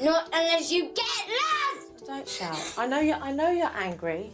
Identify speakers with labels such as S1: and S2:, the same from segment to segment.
S1: Not unless you get lost!
S2: Don't shout. I know you're angry.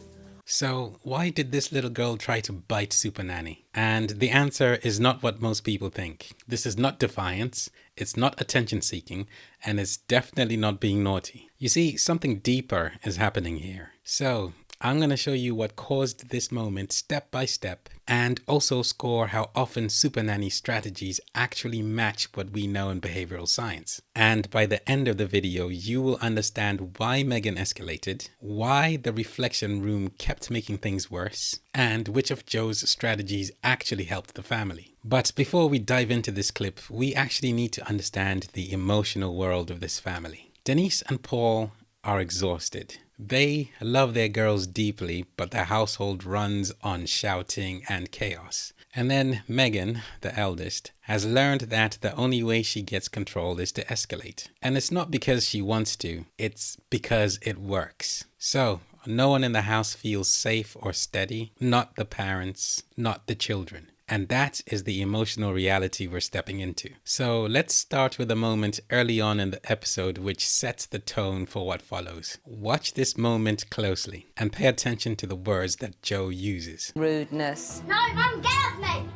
S3: So why did this little girl try to bite Supernanny? And the answer is not what most people think. This is not defiance, it's not attention seeking, and it's definitely not being naughty. You see, something deeper is happening here. So I'm going to show you what caused this moment step by step, and also score how often Supernanny strategies actually match what we know in behavioral science. And by the end of the video, you will understand why Megan escalated, why the reflection room kept making things worse, and which of Joe's strategies actually helped the family. But before we dive into this clip, we actually need to understand the emotional world of this family. Denise and Paul are exhausted. They love their girls deeply, but their household runs on shouting and chaos. And then Megan, the eldest, has learned that the only way she gets control is to escalate. And it's not because she wants to, it's because it works. So no one in the house feels safe or steady, not the parents, not the children. And that is the emotional reality we're stepping into. So let's start with a moment early on in the episode which sets the tone for what follows. Watch this moment closely and pay attention to the words that Joe uses.
S2: Rudeness.
S1: No, Mum, get off me!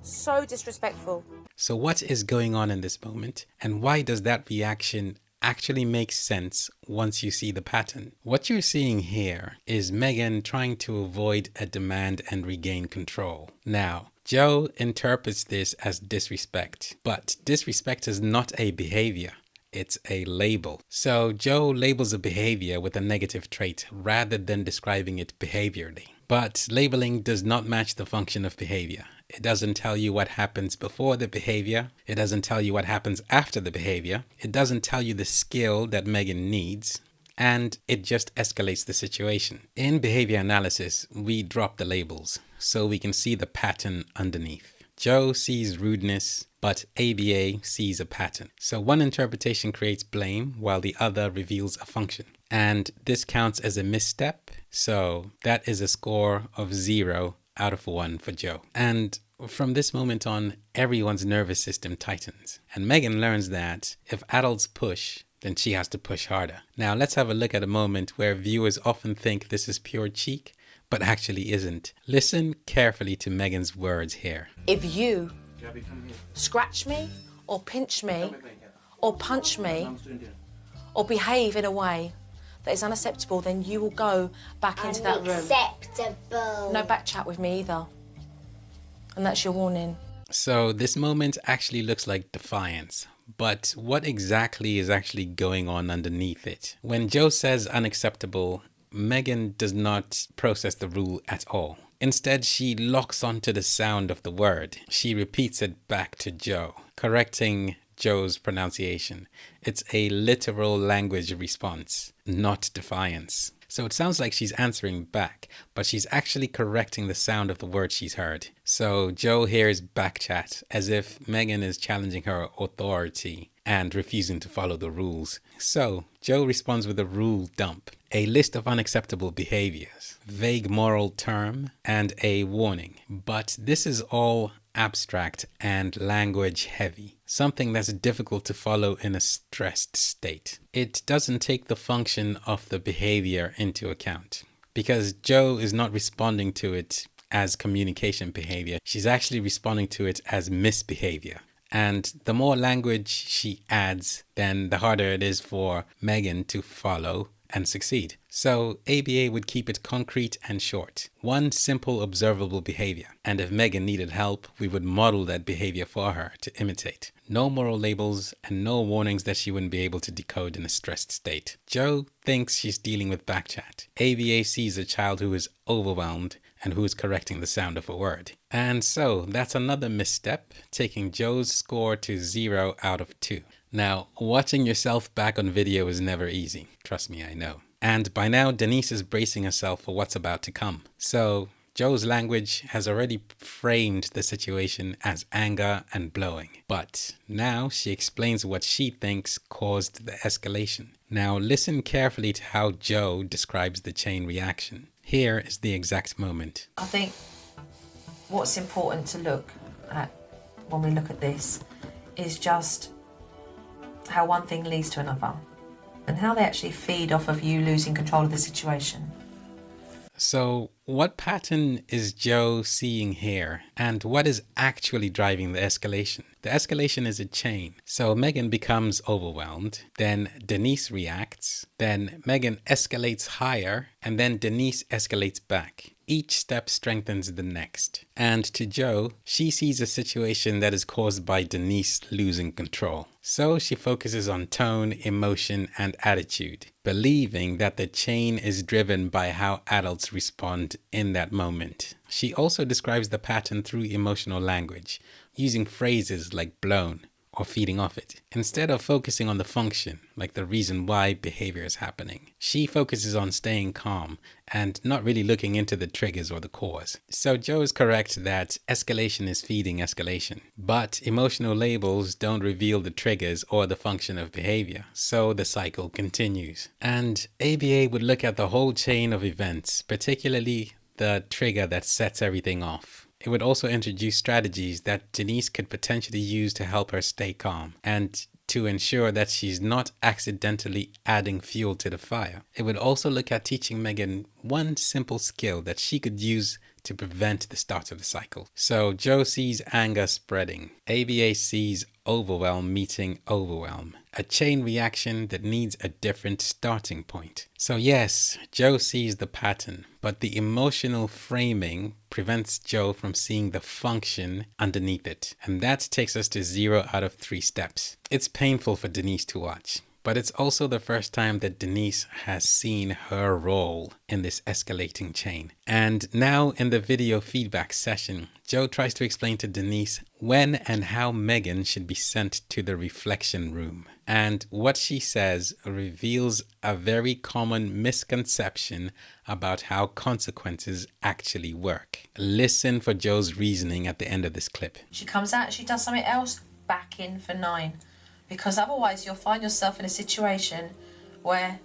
S2: So disrespectful.
S3: So what is going on in this moment, and why does that reaction actually make sense once you see the pattern? What you're seeing here is Megan trying to avoid a demand and regain control. Now, Joe interprets this as disrespect, but disrespect is not a behavior. It's a label. So Joe labels a behavior with a negative trait rather than describing it behaviorally. But labeling does not match the function of behavior. It doesn't tell you what happens before the behavior. It doesn't tell you what happens after the behavior. It doesn't tell you the skill that Megan needs. And it just escalates the situation. In behavior analysis, we drop the labels so we can see the pattern underneath. Joe sees rudeness, but ABA sees a pattern. So one interpretation creates blame while the other reveals a function. And this counts as a misstep. So that is a score of 0 out of 1 for Joe. And from this moment on, everyone's nervous system tightens. And Megan learns that if adults push, then she has to push harder. Now let's have a look at a moment where viewers often think this is pure cheek, but actually isn't. Listen carefully to Megan's words here.
S2: If you scratch me or pinch me or punch me or behave in a way that is unacceptable, then you will go back into that room.
S1: Unacceptable.
S2: No back chat with me either. And that's your warning.
S3: So this moment actually looks like defiance. But what exactly is actually going on underneath it? When Joe says unacceptable, Megan does not process the rule at all. Instead, she locks onto the sound of the word. She repeats it back to Joe, correcting Joe's pronunciation. It's a literal language response, not defiance. So it sounds like she's answering back, but she's actually correcting the sound of the word she's heard. So Joe hears backchat as if Megan is challenging her authority and refusing to follow the rules. So Joe responds with a rule dump, a list of unacceptable behaviors, vague moral term, and a warning. But this is all abstract and language heavy, something that's difficult to follow in a stressed state. It doesn't take the function of the behavior into account because Joe is not responding to it as communication behavior. She's actually responding to it as misbehavior. And the more language she adds, then the harder it is for Megan to follow and succeed. So ABA would keep it concrete and short. One simple observable behavior. And if Megan needed help, we would model that behavior for her to imitate. No moral labels and no warnings that she wouldn't be able to decode in a stressed state. Joe thinks she's dealing with backchat. ABA sees a child who is overwhelmed and who is correcting the sound of a word. And so that's another misstep, taking Joe's score to 0 out of 2. Now, watching yourself back on video is never easy. Trust me, I know. And by now, Denise is bracing herself for what's about to come. So Joe's language has already framed the situation as anger and blowing. But now she explains what she thinks caused the escalation. Now listen carefully to how Joe describes the chain reaction. Here is the exact moment.
S2: I think what's important to look at when we look at this is just how one thing leads to another. and how they actually feed off of you losing control of the situation.
S3: So, what pattern is Joe seeing here, and what is actually driving the escalation? The escalation is a chain. So Megan becomes overwhelmed, then Denise reacts, then Megan escalates higher, and then Denise escalates back. Each step strengthens the next. And to Joe, she sees a situation that is caused by Denise losing control. So she focuses on tone, emotion, and attitude, believing that the chain is driven by how adults respond in that moment. She also describes the pattern through emotional language, using phrases like blown or feeding off it. Instead of focusing on the function, like the reason why behavior is happening, she focuses on staying calm and not really looking into the triggers or the cause. So Joe is correct that escalation is feeding escalation, but emotional labels don't reveal the triggers or the function of behavior, so the cycle continues. And ABA would look at the whole chain of events, particularly the trigger that sets everything off. It would also introduce strategies that Denise could potentially use to help her stay calm and to ensure that she's not accidentally adding fuel to the fire. It would also look at teaching Megan one simple skill that she could use to prevent the start of the cycle. So Joe sees anger spreading. ABA sees overwhelm meeting overwhelm. A chain reaction that needs a different starting point. So yes, Joe sees the pattern, but the emotional framing prevents Joe from seeing the function underneath it. And that takes us to 0 out of 3 steps. It's painful for Denise to watch, but it's also the first time that Denise has seen her role in this escalating chain. And now in the video feedback session, Joe tries to explain to Denise when and how Megan should be sent to the reflection room. And what she says reveals a very common misconception about how consequences actually work. Listen for Joe's reasoning at the end of this clip.
S2: She comes out, she does something else, back in for 9. Because otherwise you'll find yourself in a situation where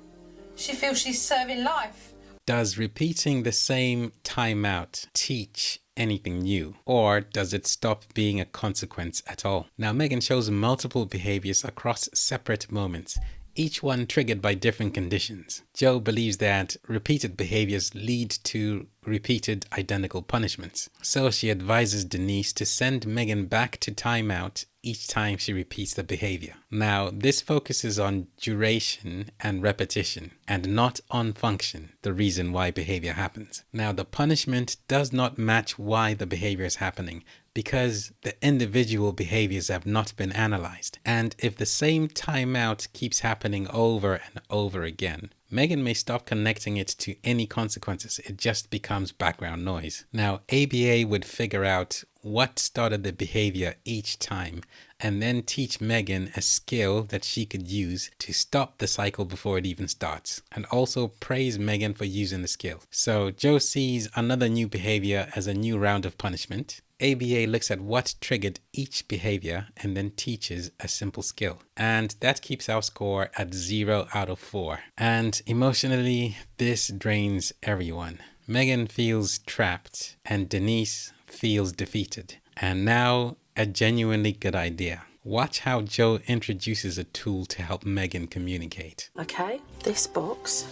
S2: she feels she's serving life.
S3: Does repeating the same timeout teach anything new, or does it stop being a consequence at all? Now, Megan shows multiple behaviors across separate moments, each one triggered by different conditions. Joe believes that repeated behaviors lead to repeated identical punishments. So she advises Denise to send Megan back to timeout each time she repeats the behavior. Now, this focuses on duration and repetition and not on function, the reason why behavior happens. Now, the punishment does not match why the behavior is happening because the individual behaviors have not been analyzed. And if the same timeout keeps happening over and over again, Megan may stop connecting it to any consequences. It just becomes background noise. Now, ABA would figure out what started the behavior each time and then teach Megan a skill that she could use to stop the cycle before it even starts, and also praise Megan for using the skill. So Joe sees another new behavior as a new round of punishment. ABA looks at what triggered each behavior and then teaches a simple skill. And that keeps our score at 0 out of 4. And emotionally, this drains everyone. Megan feels trapped and Denise feels defeated. And now, a genuinely good idea. Watch how Joe introduces a tool to help Megan communicate.
S2: Okay, this box.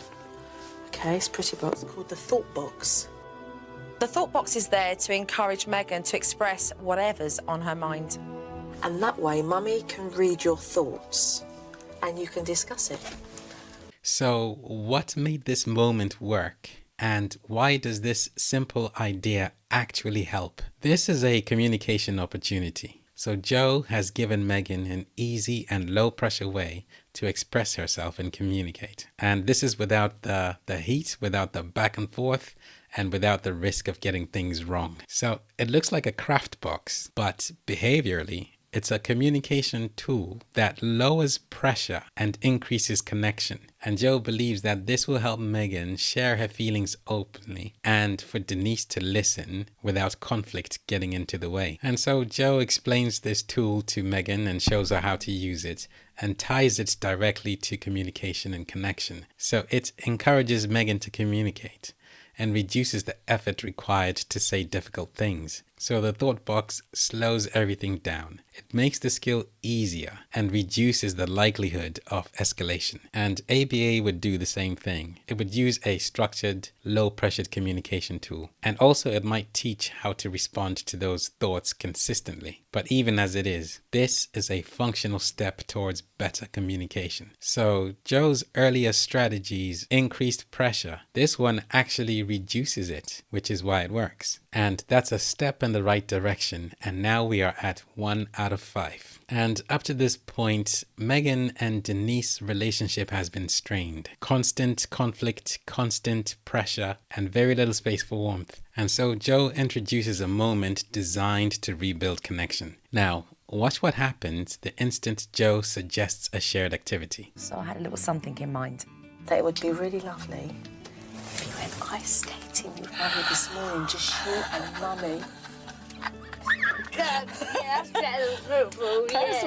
S2: Okay, it's a pretty box called the thought box. The thought box is there to encourage Megan to express whatever's on her mind. And that way, Mummy can read your thoughts and you can discuss it.
S3: So, what made this moment work? And why does this simple idea actually help? This is a communication opportunity. So Joe has given Megan an easy and low pressure way to express herself and communicate. And this is without the heat, without the back and forth, and without the risk of getting things wrong. So it looks like a craft box, but behaviorally, it's a communication tool that lowers pressure and increases connection. And Joe believes that this will help Megan share her feelings openly and for Denise to listen without conflict getting into the way. And so Joe explains this tool to Megan and shows her how to use it and ties it directly to communication and connection. So it encourages Megan to communicate and reduces the effort required to say difficult things. So the thought box slows everything down. It makes the skill easier and reduces the likelihood of escalation. And ABA would do the same thing. It would use a structured, low-pressured communication tool. And also it might teach how to respond to those thoughts consistently. But even as it is, this is a functional step towards better communication. So Joe's earlier strategies increased pressure. This one actually reduces it, which is why it works. And that's a step in the right direction. And now we are at 1 out of 5. And up to this point, Megan and Denise's relationship has been strained. Constant conflict, constant pressure, and very little space for warmth. And so Joe introduces a moment designed to rebuild connection. Now, watch what happens the instant Joe suggests a shared activity.
S2: So I had a little something in mind. That it would be really lovely if you went ice skating with Mummy this morning, just you and Mummy. That's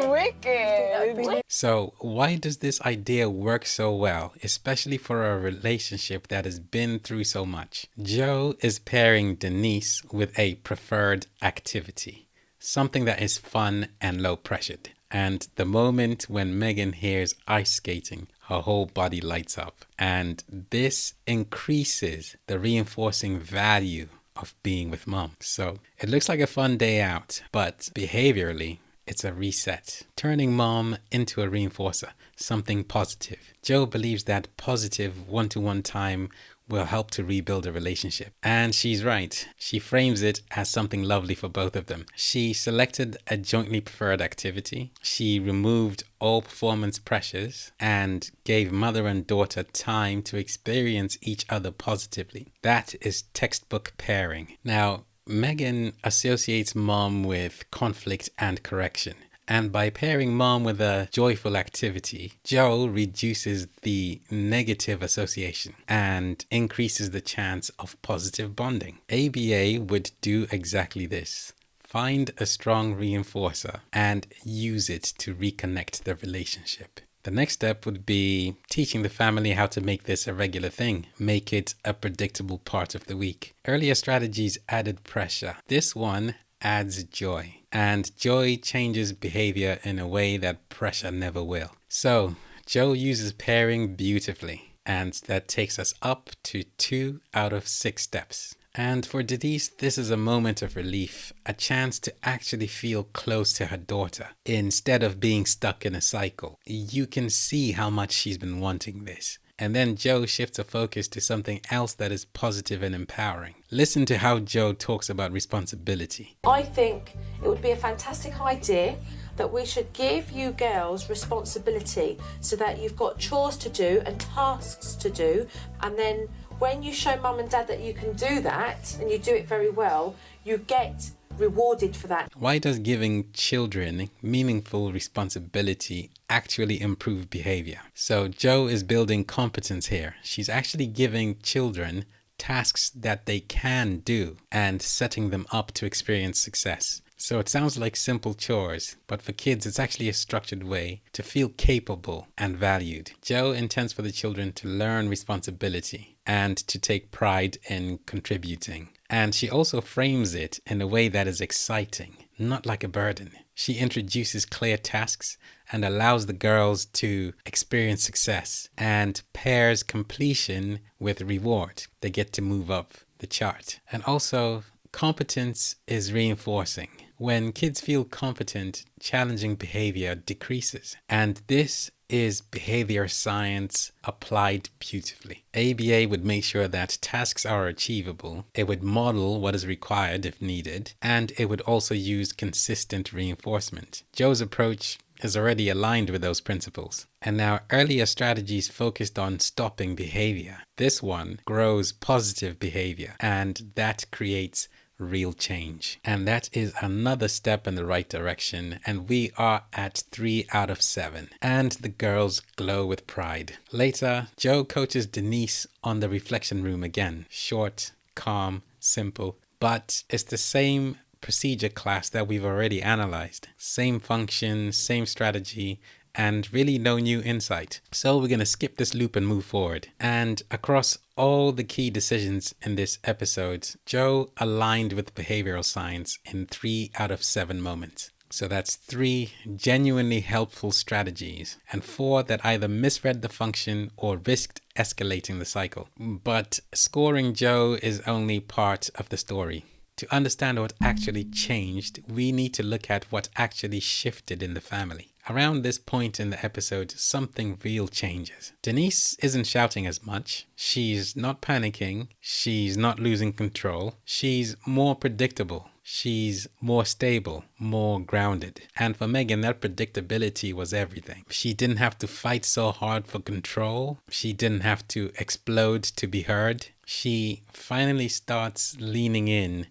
S2: wicked.
S3: So why does this idea work so well, especially for a relationship that has been through so much? Joe is pairing Denise with a preferred activity, something that is fun and low pressured. And the moment when Megan hears ice skating, her whole body lights up. And this increases the reinforcing value of being with mom. So it looks like a fun day out, but behaviorally, it's a reset, turning mom into a reinforcer, something positive. Joe believes that positive one-to-one time will help to rebuild a relationship. And she's right. She frames it as something lovely for both of them. She selected a jointly preferred activity. She removed all performance pressures and gave mother and daughter time to experience each other positively. That is textbook pairing. Now, Megan associates mom with conflict and correction. And by pairing mom with a joyful activity, Joe reduces the negative association and increases the chance of positive bonding. ABA would do exactly this. Find a strong reinforcer and use it to reconnect the relationship. The next step would be teaching the family how to make this a regular thing. Make it a predictable part of the week. Earlier strategies added pressure. This one adds joy. And joy changes behavior in a way that pressure never will. So Joe uses pairing beautifully. And that takes us up to 2 out of 6 steps. And for Denise, this is a moment of relief, a chance to actually feel close to her daughter instead of being stuck in a cycle. You can see how much she's been wanting this. And then Joe shifts her focus to something else that is positive and empowering. Listen to how Joe talks about responsibility.
S4: I think it would be a fantastic idea that we should give you girls responsibility so that you've got chores to do and tasks to do, and then when you show mum and dad that you can do that and you do it very well, you get rewarded for that.
S3: Why does giving children meaningful responsibility actually improve behavior? So Joe is building competence here. She's actually giving children tasks that they can do and setting them up to experience success. So it sounds like simple chores, but for kids, it's actually a structured way to feel capable and valued. Joe intends for the children to learn responsibility and to take pride in contributing. And she also frames it in a way that is exciting, not like a burden. She introduces clear tasks and allows the girls to experience success and pairs completion with reward. They get to move up the chart. And also, competence is reinforcing. When kids feel competent, challenging behavior decreases. And this is behavior science applied beautifully. ABA would make sure that tasks are achievable. It would model what is required if needed. And it would also use consistent reinforcement. Joe's approach is already aligned with those principles. And now earlier strategies focused on stopping behavior. This one grows positive behavior, and that creates real change. And that is another step in the right direction, and we are at 3 out of 7. And the girls glow with pride. Later, Joe coaches Denise on the reflection room again. Short, calm, simple, but it's the same procedure class that we've already analyzed. Same function, same strategy, and really no new insight. So we're going to skip this loop and move forward. And across all the key decisions in this episode, Joe aligned with behavioral science in 3 out of 7 moments. So that's 3 genuinely helpful strategies and 4 that either misread the function or risked escalating the cycle. But scoring Joe is only part of the story. To understand what actually changed, we need to look at what actually shifted in the family. Around this point in the episode, something real changes. Denise isn't shouting as much. She's not panicking. She's not losing control. She's more predictable. She's more stable, more grounded. And for Megan, that predictability was everything. She didn't have to fight so hard for control. She didn't have to explode to be heard. She finally starts leaning in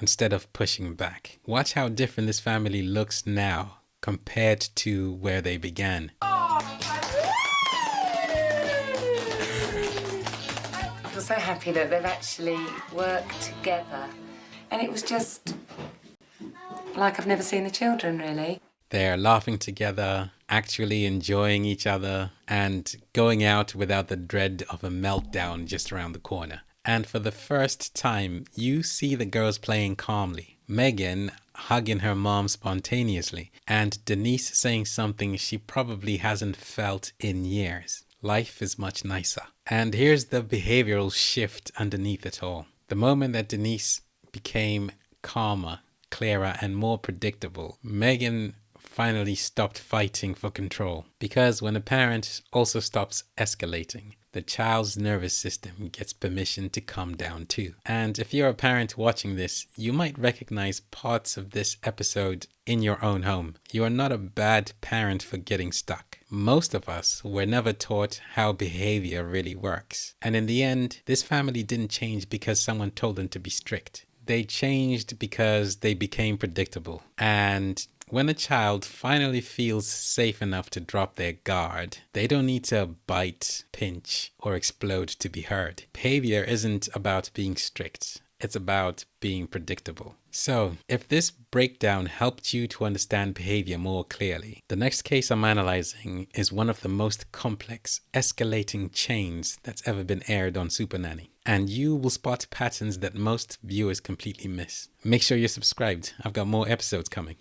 S3: instead of pushing back. Watch how different this family looks now compared to where they began.
S5: I feel so happy that they've actually worked together. And it was just like I've never seen the children, really.
S3: They're laughing together, actually enjoying each other, and going out without the dread of a meltdown just around the corner. And for the first time, you see the girls playing calmly. Megan hugging her mom spontaneously, and Denise saying something she probably hasn't felt in years. Life is much nicer. And here's the behavioral shift underneath it all. The moment that Denise became calmer, clearer, and more predictable, Megan finally stopped fighting for control. Because when a parent also stops escalating, the child's nervous system gets permission to calm down too. And if you're a parent watching this, you might recognize parts of this episode in your own home. You are not a bad parent for getting stuck. Most of us were never taught how behavior really works. And in the end, this family didn't change because someone told them to be strict. They changed because they became predictable. And when a child finally feels safe enough to drop their guard, they don't need to bite, pinch, or explode to be heard. Behavior isn't about being strict. It's about being predictable. So, if this breakdown helped you to understand behavior more clearly, the next case I'm analyzing is one of the most complex escalating chains that's ever been aired on Supernanny. And you will spot patterns that most viewers completely miss. Make sure you're subscribed. I've got more episodes coming.